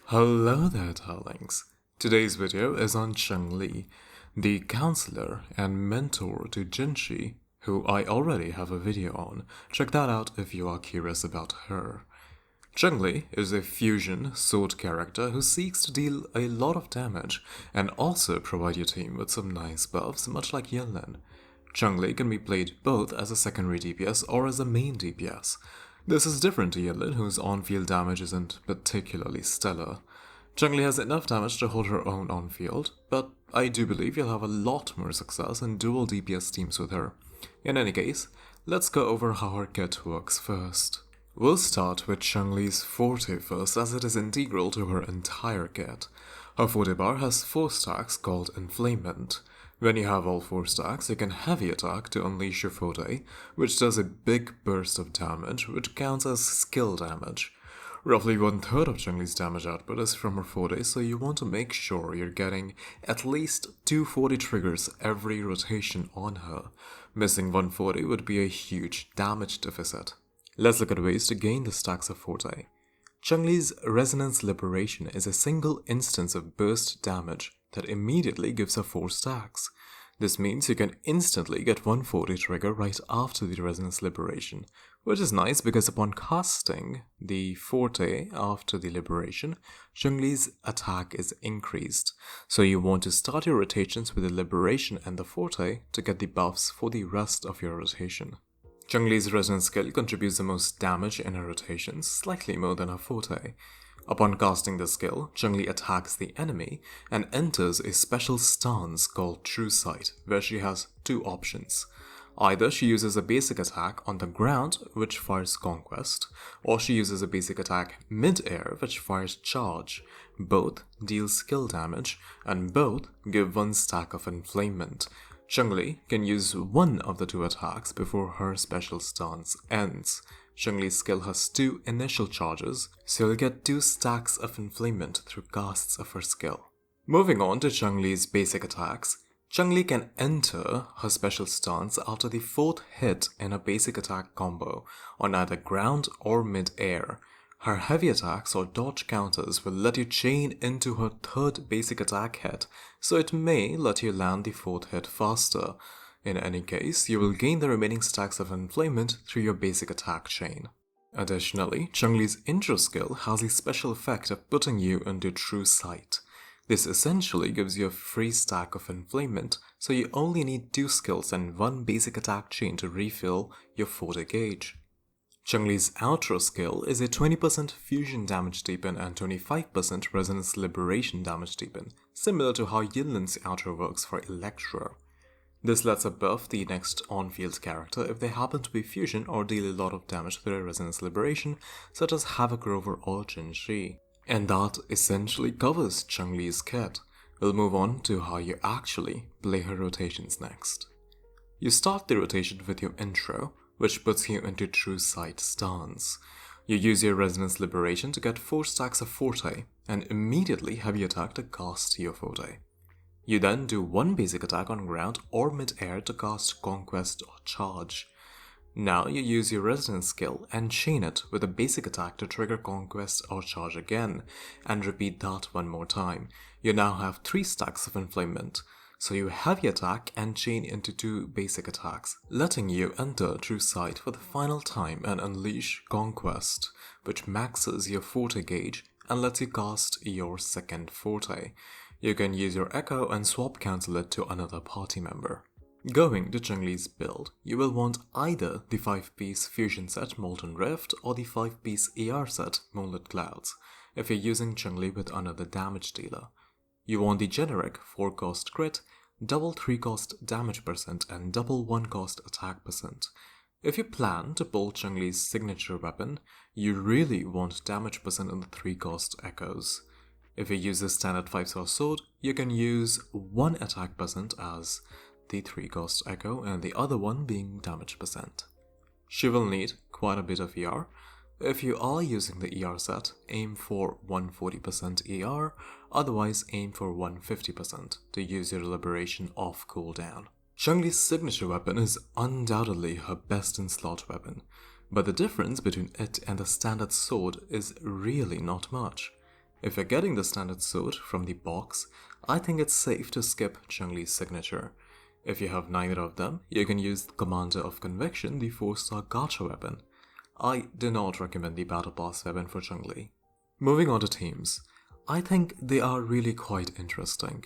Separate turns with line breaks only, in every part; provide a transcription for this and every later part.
Hello there, darlings. Today's video is on Changli, the counselor and mentor to Jinhsi, who I already have a video on. Check that out if you are curious about her. Changli is a fusion sword character who seeks to deal a lot of damage and also provide your team with some nice buffs, much like Yinlin. Changli can be played both as a secondary DPS or as a main DPS. This is different to Yinlin, whose on-field damage isn't particularly stellar. Changli has enough damage to hold her own on-field, but I do believe you'll have a lot more success in dual DPS teams with her. In any case, let's go over how her kit works first. We'll start with Changli's Forte first, as it is integral to her entire kit. Her Forte bar has 4 stacks called Inflamement. When you have all 4 stacks, you can heavy attack to unleash your Forte, which does a big burst of damage, which counts as skill damage. Roughly 1/3 of Changli's damage output is from her Forte, so you want to make sure you're getting at least 2 Forte triggers every rotation on her. Missing 1 Forte would be a huge damage deficit. Let's look at ways to gain the stacks of Forte. Changli's Resonance Liberation is a single instance of burst damage that immediately gives her 4 stacks. This means you can instantly get 1 Forte trigger right after the Resonance Liberation, which is nice because upon casting the Forte after the Liberation, Changli's attack is increased, so you want to start your rotations with the Liberation and the Forte to get the buffs for the rest of your rotation. Changli's Resonance skill contributes the most damage in her rotations, slightly more than her Forte. Upon casting the skill, Changli attacks the enemy and enters a special stance called True Sight, where she has 2 options. Either she uses a basic attack on the ground, which fires Conquest, or she uses a basic attack mid-air, which fires Charge. Both deal skill damage, and both give 1 stack of Inflamement. Changli can use one of the 2 attacks before her special stance ends. Changli's skill has 2 initial charges, so you'll get 2 stacks of Inflamement through casts of her skill. Moving on to Changli's basic attacks, Changli can enter her special stance after the 4th hit in a basic attack combo on either ground or mid-air. Her heavy attacks or dodge counters will let you chain into her 3rd basic attack hit, so it may let you land the 4th hit faster. In any case, you will gain the remaining stacks of Inflamement through your basic attack chain. Additionally, Changli's intro skill has a special effect of putting you into True Sight. This essentially gives you a free stack of Inflamement, so you only need 2 skills and 1 basic attack chain to refill your Forte gauge. Changli's outro skill is a 20% fusion damage deepen and 25% resonance liberation damage deepen, similar to how Yinlin's outro works for Electro. This lets her buff the next on-field character if they happen to be fusion or deal a lot of damage through their resonance liberation, such as Havoc Rover or Jinhsi. And that essentially covers Changli's kit. We'll move on to how you actually play her rotations next. You start the rotation with your intro, which puts you into True Sight stance. You use your Resonance Liberation to get 4 stacks of Forte, and immediately heavy attack to cast your Forte. You then do 1 basic attack on ground or mid-air to cast Conquest or Charge. Now you use your Resonance skill and chain it with a basic attack to trigger Conquest or Charge again, and repeat that 1 more time. You now have 3 stacks of Inflamement. So you heavy attack and chain into 2 basic attacks, letting you enter True Sight for the final time and unleash Conquest, which maxes your Forte gauge and lets you cast your 2nd Forte. You can use your Echo and swap cancel it to another party member. Going to Changli's build, you will want either the 5-piece fusion set Molten Rift or the 5-piece ER set Moonlit Clouds, if you're using Changli with another damage dealer. You want the generic 4-cost crit, double 3-cost damage percent, and double 1-cost attack percent. If you plan to pull Changli's signature weapon, you really want damage percent on the 3-cost echoes. If you use the standard 5-star sword, you can use 1 attack percent as the 3-cost echo and the other one being damage percent. She will need quite a bit of ER. If you are using the ER set, aim for 140% ER, otherwise aim for 150% to use your liberation off cooldown. Changli's signature weapon is undoubtedly her best in slot weapon, but the difference between it and the standard sword is really not much. If you're getting the standard suit from the box, I think it's safe to skip Changli's signature. If you have neither of them, you can use the Commander of Conviction, the 4-star gacha weapon. I do not recommend the Battle Pass weapon for Changli. Moving on to teams, I think they are really quite interesting.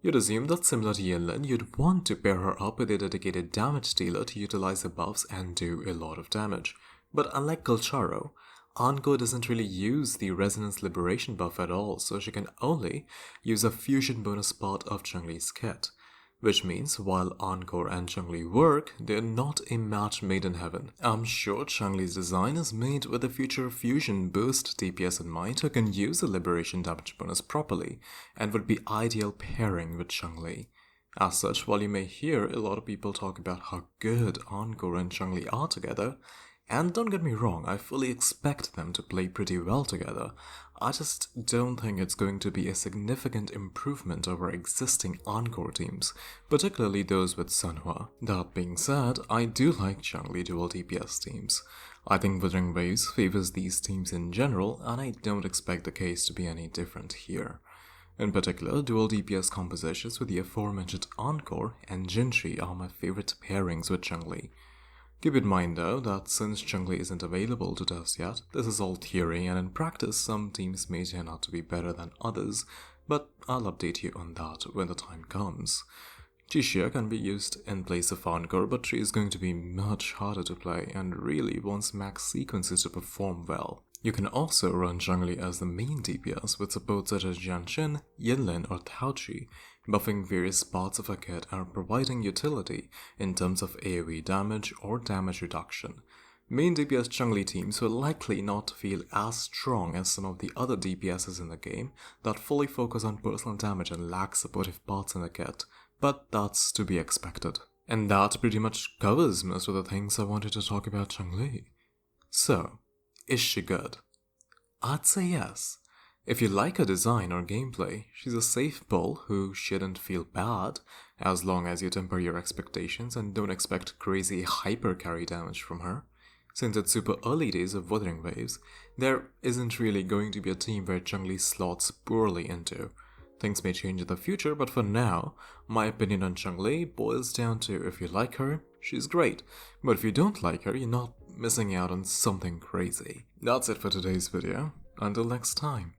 You'd assume that similar to Yinlin, you'd want to pair her up with a dedicated damage dealer to utilize her buffs and do a lot of damage. But unlike Calcharo, Encore doesn't really use the Resonance Liberation buff at all, so she can only use a fusion bonus part of Changli's kit. Which means while Encore and Changli work, they're not a match made in heaven. I'm sure Changli's design is made with a future fusion boost DPS in mind who can use the liberation damage bonus properly and would be ideal pairing with Changli. As such, while you may hear a lot of people talk about how good Encore and Changli are together, and don't get me wrong, I fully expect them to play pretty well together, I just don't think it's going to be a significant improvement over existing Encore teams, particularly those with Sanhua. That being said, I do like Changli dual DPS teams. I think Wuthering Waves favors these teams in general, and I don't expect the case to be any different here. In particular, dual DPS compositions with the aforementioned Encore and jinhsi are my favorite pairings with Changli. Keep in mind though that since Changli isn't available to test yet, this is all theory and in practice some teams may turn out to be better than others, but I'll update you on that when the time comes. Chixia can be used in place of Encore, but she is going to be much harder to play and really wants max sequences to perform well. You can also run Changli as the main DPS with support such as danjin, yinlin or taoqi, buffing various parts of her kit and providing utility in terms of AoE damage or damage reduction. Main DPS Changli teams will likely not feel as strong as some of the other DPSs in the game that fully focus on personal damage and lack supportive parts in the kit, but that's to be expected. And that pretty much covers most of the things I wanted to talk about Changli. So, is she good? I'd say yes. If you like her design or gameplay, she's a safe pull who shouldn't feel bad, as long as you temper your expectations and don't expect crazy hyper carry damage from her. Since it's super early days of Wuthering Waves, there isn't really going to be a team where Changli slots poorly into. Things may change in the future, but for now, my opinion on Changli boils down to if you like her, she's great, but if you don't like her, you're not missing out on something crazy. That's it for today's video. Until next time.